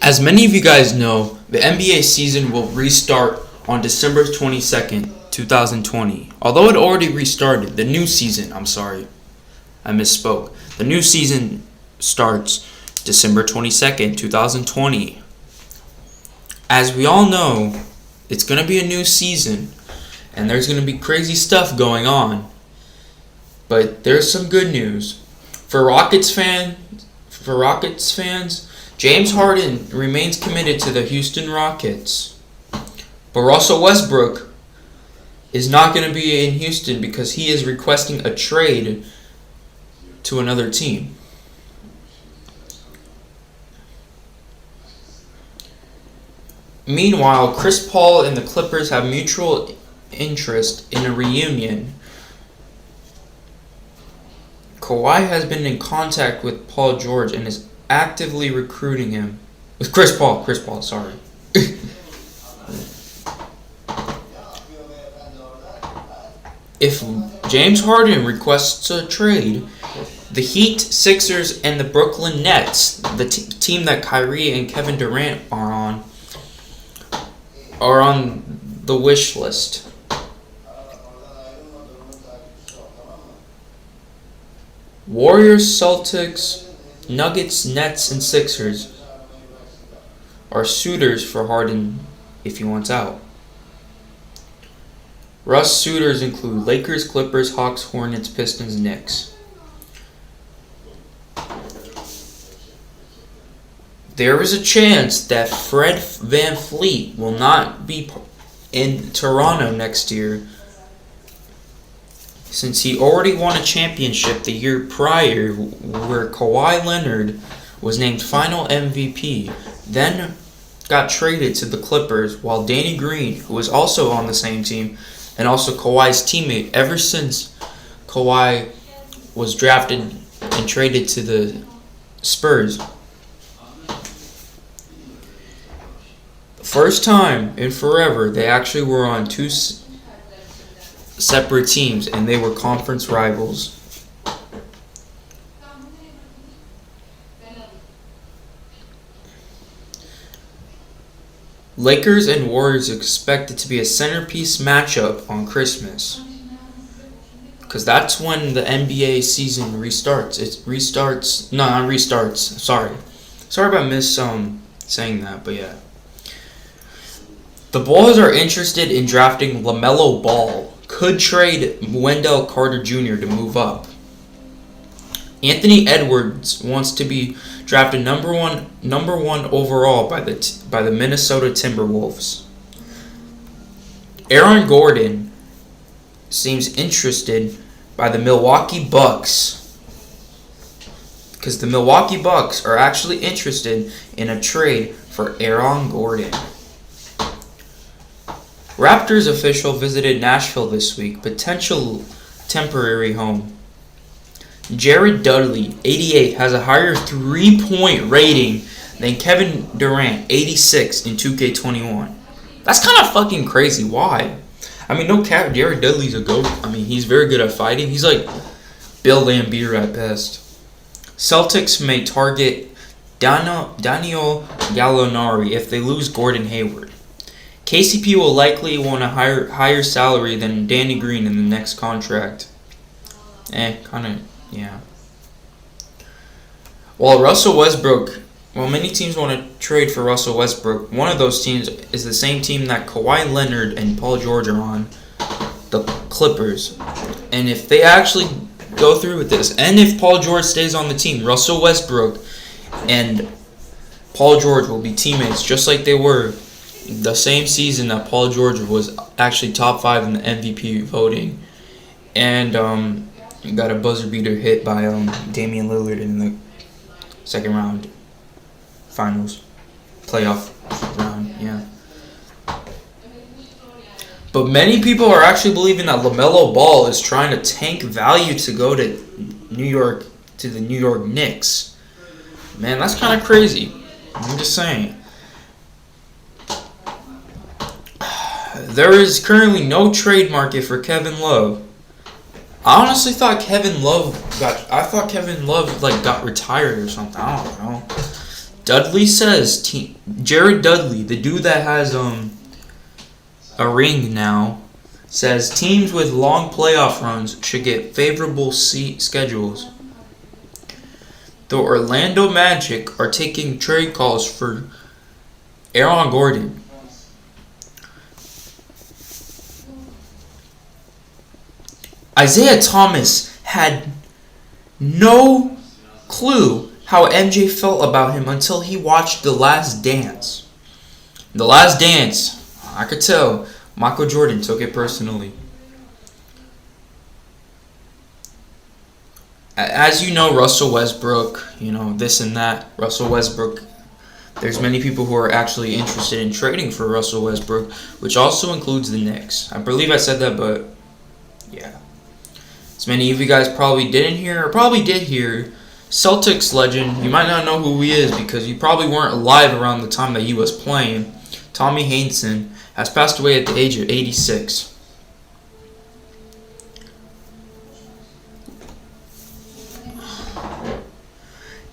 As many of you guys know, the NBA season will restart on December 22nd, 2020. Although it already restarted, the new season, I misspoke. The new season starts December 22nd, 2020. As we all know, it's going to be a new season, and there's going to be crazy stuff going on. But there's some good news. For Rockets fans, James Harden remains committed to the Houston Rockets. But Russell Westbrook is not going to be in Houston because he is requesting a trade to another team. Meanwhile, Chris Paul and the Clippers have mutual interest in a reunion. Kawhi has been in contact with Paul George and is actively recruiting him. With Chris Paul, sorry. If James Harden requests a trade, the Heat, Sixers, and the Brooklyn Nets, the team that Kyrie and Kevin Durant are on the wish list. Warriors, Celtics, Nuggets, Nets, and Sixers are suitors for Harden if he wants out. Russ suitors include Lakers, Clippers, Hawks, Hornets, Pistons, Knicks. There is a chance that Fred VanVleet will not be in Toronto next year, since he already won a championship the year prior where Kawhi Leonard was named final MVP, then got traded to the Clippers, while Danny Green, who was also on the same team and also Kawhi's teammate ever since Kawhi was drafted and traded to the Spurs. First time in forever they actually were on two separate teams, and they were conference rivals. Lakers and Warriors expected to be a centerpiece matchup on Christmas, because that's when the NBA season restarts. Sorry about saying that, but yeah. The Bulls are interested in drafting LaMelo Ball. Could trade Wendell Carter Jr. to move up. Anthony Edwards wants to be drafted number one overall by the Minnesota Timberwolves. Aaron Gordon seems interested by the Milwaukee Bucks, because the Milwaukee Bucks are actually interested in a trade for Aaron Gordon. Raptors official visited Nashville this week, potential temporary home. Jared Dudley, 88, has a higher three-point rating than Kevin Durant, 86, in 2K21. That's kind of fucking crazy. Why? I mean, no cap, Jared Dudley's a GOAT. I mean, he's very good at fighting. He's like Bill Laimbeer at best. Celtics may target Daniel Gallinari if they lose Gordon Hayward. KCP will likely want a higher salary than Danny Green in the next contract. Yeah. While many teams want to trade for Russell Westbrook, one of those teams is the same team that Kawhi Leonard and Paul George are on, the Clippers. And if they actually go through with this, and if Paul George stays on the team, Russell Westbrook and Paul George will be teammates just like they were the same season that Paul George was actually top 5 in the MVP voting, and got a buzzer beater hit by Damian Lillard in the second round playoff round. Yeah. But many people are actually believing that LaMelo Ball is trying to tank value to go to the New York Knicks. Man, that's kind of crazy. I'm just saying. There is currently no trade market for Kevin Love. I honestly thought Kevin Love got retired or something. I don't know. Dudley says Jared Dudley, the dude that has a ring now, says teams with long playoff runs should get favorable schedules. The Orlando Magic are taking trade calls for Aaron Gordon. Isaiah Thomas had no clue how MJ felt about him until he watched The Last Dance. The Last Dance, I could tell Michael Jordan took it personally. As you know, Russell Westbrook, this and that. Russell Westbrook, there's many people who are actually interested in trading for Russell Westbrook, which also includes the Knicks. I believe I said that, but yeah. As many of you guys probably didn't hear, or probably did hear, Celtics legend, you might not know who he is because you probably weren't alive around the time that he was playing. Tommy Heinsohn has passed away at the age of 86.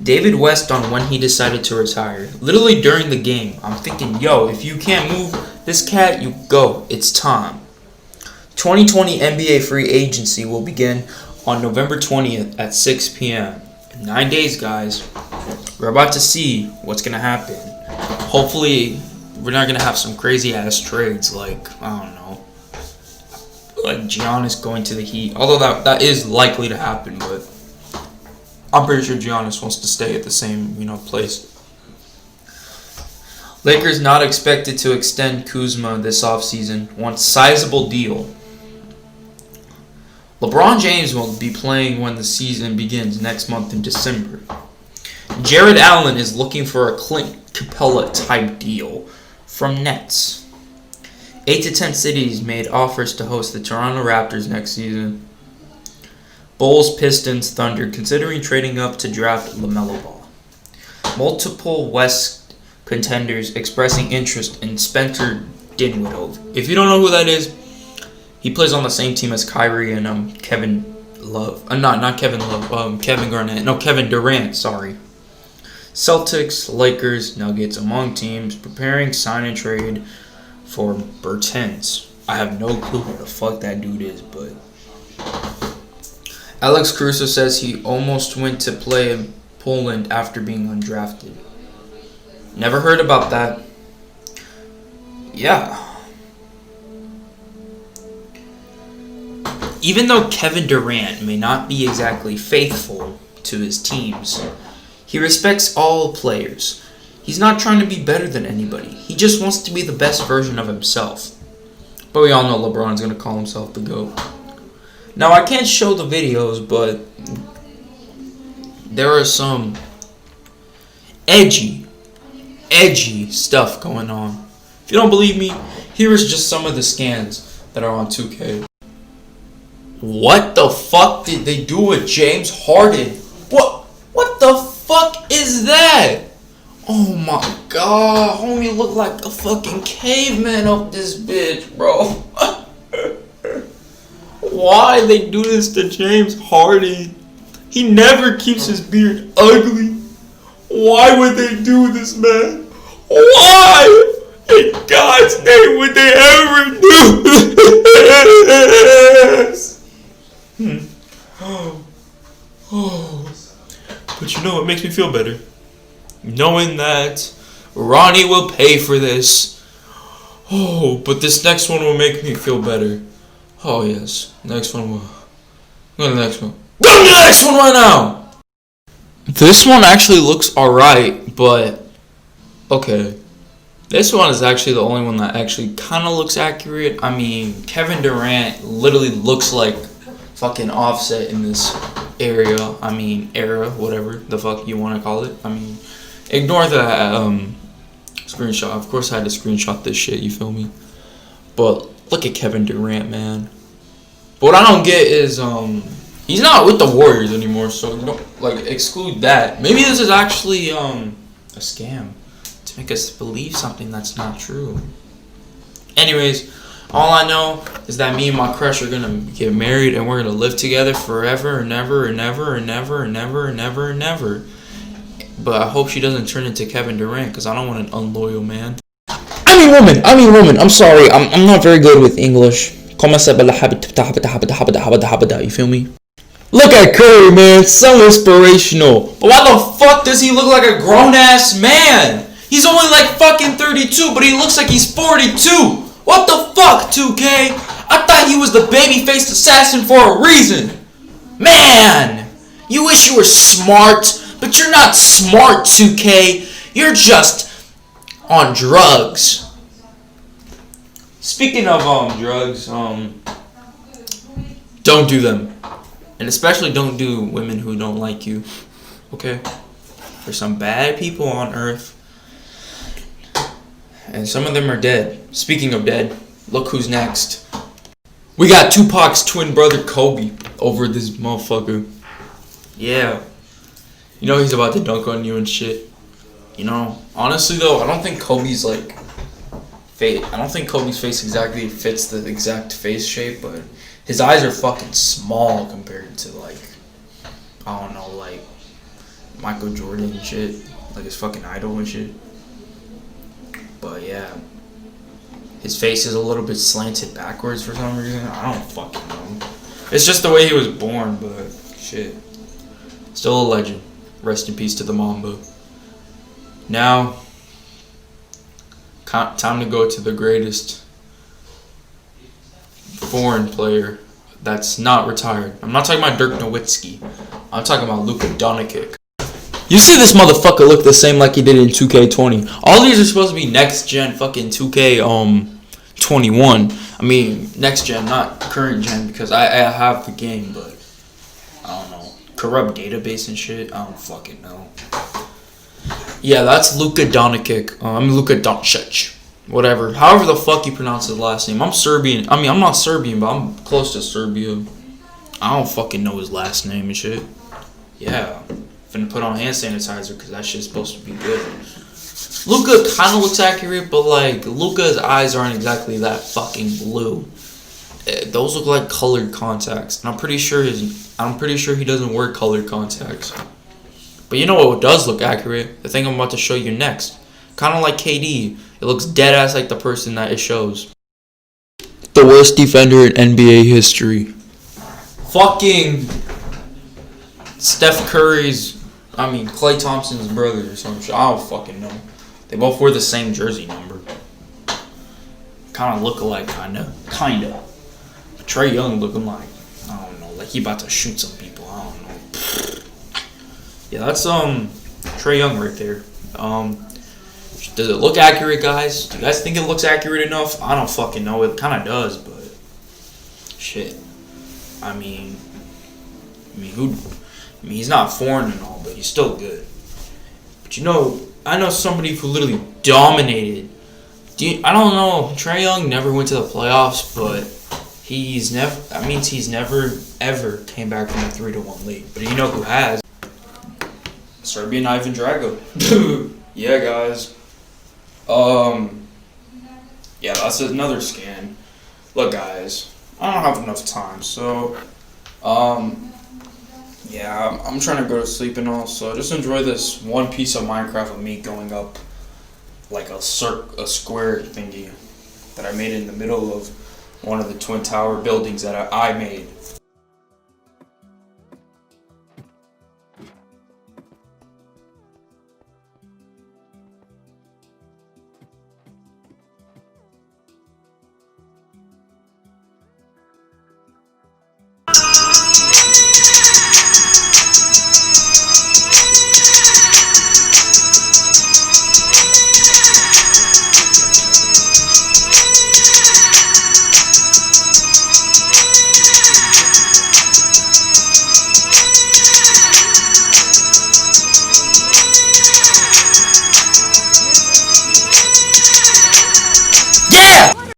David West on when he decided to retire. Literally during the game, I'm thinking, yo, if you can't move this cat, you go. It's time. 2020 NBA free agency will begin on November 20th at 6 p.m. In 9 days, guys. We're about to see what's going to happen. Hopefully, we're not going to have some crazy-ass trades like, I don't know, like Giannis going to the Heat. Although that is likely to happen, but I'm pretty sure Giannis wants to stay at the same, place. Lakers not expected to extend Kuzma this offseason. Wants sizable deal. LeBron James will be playing when the season begins next month in December. Jared Allen is looking for a Clint Capella type deal from Nets. 8 to 10 cities made offers to host the Toronto Raptors next season. Bulls, Pistons, Thunder considering trading up to draft LaMelo Ball. Multiple West contenders expressing interest in Spencer Dinwiddie. If you don't know who that is, he plays on the same team as Kyrie and Kevin Love. Not Kevin Love. Kevin Garnett. No, Kevin Durant. Sorry. Celtics, Lakers, Nuggets among teams preparing sign and trade for Bertens. I have no clue who the fuck that dude is, but Alex Caruso says he almost went to play in Poland after being undrafted. Never heard about that. Yeah. Even though Kevin Durant may not be exactly faithful to his teams, he respects all players. He's not trying to be better than anybody. He just wants to be the best version of himself. But we all know LeBron's going to call himself the GOAT. Now, I can't show the videos, but there are some edgy stuff going on. If you don't believe me, here is just some of the scans that are on 2K. What the fuck did they do with James Harden? What the fuck is that? Oh my god, homie look like a fucking caveman up this bitch, bro. Why they do this to James Harden? He never keeps his beard ugly. Why would they do this, man? Why? In God's name would they ever do this? But you know what makes me feel better? Knowing that Ronnie will pay for this. But this next one will make me feel better. Oh yes, next one will. Go to the next one. Go to the next one right now! This one actually looks alright, but okay. This one is actually the only one that actually kind of looks accurate. I mean, Kevin Durant literally looks like fucking Offset in this area. I mean, era, whatever the fuck you want to call it. I mean, ignore the screenshot. Of course I had to screenshot this shit, you feel me? But look at Kevin Durant, man. But what I don't get is he's not with the Warriors anymore, so don't exclude that. Maybe this is actually a scam to make us believe something that's not true. Anyways, all I know is that me and my crush are gonna get married and we're gonna live together forever and ever and ever and ever and ever and ever and ever. But I hope she doesn't turn into Kevin Durant, because I don't want an unloyal man. I mean woman. I'm sorry. I'm not very good with English. You feel me? Look at Curry, man. So inspirational. But why the fuck does he look like a grown-ass man? He's only like fucking 32, but he looks like he's 42. What the fuck, 2K? I thought he was the baby-faced assassin for a reason. Man, you wish you were smart, but you're not smart, 2K. You're just on drugs. Speaking of drugs, don't do them. And especially don't do women who don't like you. Okay? There's some bad people on earth. And some of them are dead. Speaking of dead, look who's next. We got Tupac's twin brother Kobe over this motherfucker. Yeah. You know he's about to dunk on you and shit. You know, honestly though, I don't think Kobe's like face. I don't think Kobe's face exactly fits the exact face shape, but his eyes are fucking small compared to like, I don't know, like Michael Jordan and shit, like his fucking idol and shit. But yeah, his face is a little bit slanted backwards for some reason. I don't fucking know. It's just the way he was born, but shit. Still a legend. Rest in peace to the Mamba. Now, time to go to the greatest foreign player that's not retired. I'm not talking about Dirk Nowitzki. I'm talking about Luka Doncic. You see this motherfucker look the same like he did in 2K20. All these are supposed to be next gen fucking 2K21. I mean next gen, not current gen, because I have the game, but I don't know. Corrupt database and shit. I don't fucking know. Yeah, that's Luka Doncic. I'm Luka Doncic. Whatever. However the fuck you pronounce his last name. I'm Serbian. I mean, I'm not Serbian, but I'm close to Serbia. I don't fucking know his last name and shit. Yeah. Finna put on hand sanitizer because that shit's supposed to be good. Luka kind of looks accurate, but like Luka's eyes aren't exactly that fucking blue. Those look like colored contacts, and I'm pretty sure he doesn't wear colored contacts. But you know what does look accurate? The thing I'm about to show you next. Kind of like KD. It looks dead ass like the person that it shows. The worst defender in NBA history. Fucking Steph Curry's, Klay Thompson's brother or some shit. I don't fucking know. They both wear the same jersey number. Kind of look alike, kinda. But Trae Young looking like, I don't know, like he about to shoot some people. I don't know. Yeah, that's Trae Young right there. Does it look accurate, guys? Do you guys think it looks accurate enough? I don't fucking know. It kind of does, but shit. He's not foreign and all, but he's still good. But you know, I know somebody who literally dominated. I don't know. Trae Young never went to the playoffs, but that means he's never ever came back from a 3-1 lead. But you know who has? Serbian Ivan Drago. Yeah, guys. Yeah, that's another scan. Look, guys, I don't have enough time, so, yeah, I'm trying to go to sleep and all, so just enjoy this one piece of Minecraft of me going up, like a square thingy that I made in the middle of one of the Twin Tower buildings that I made.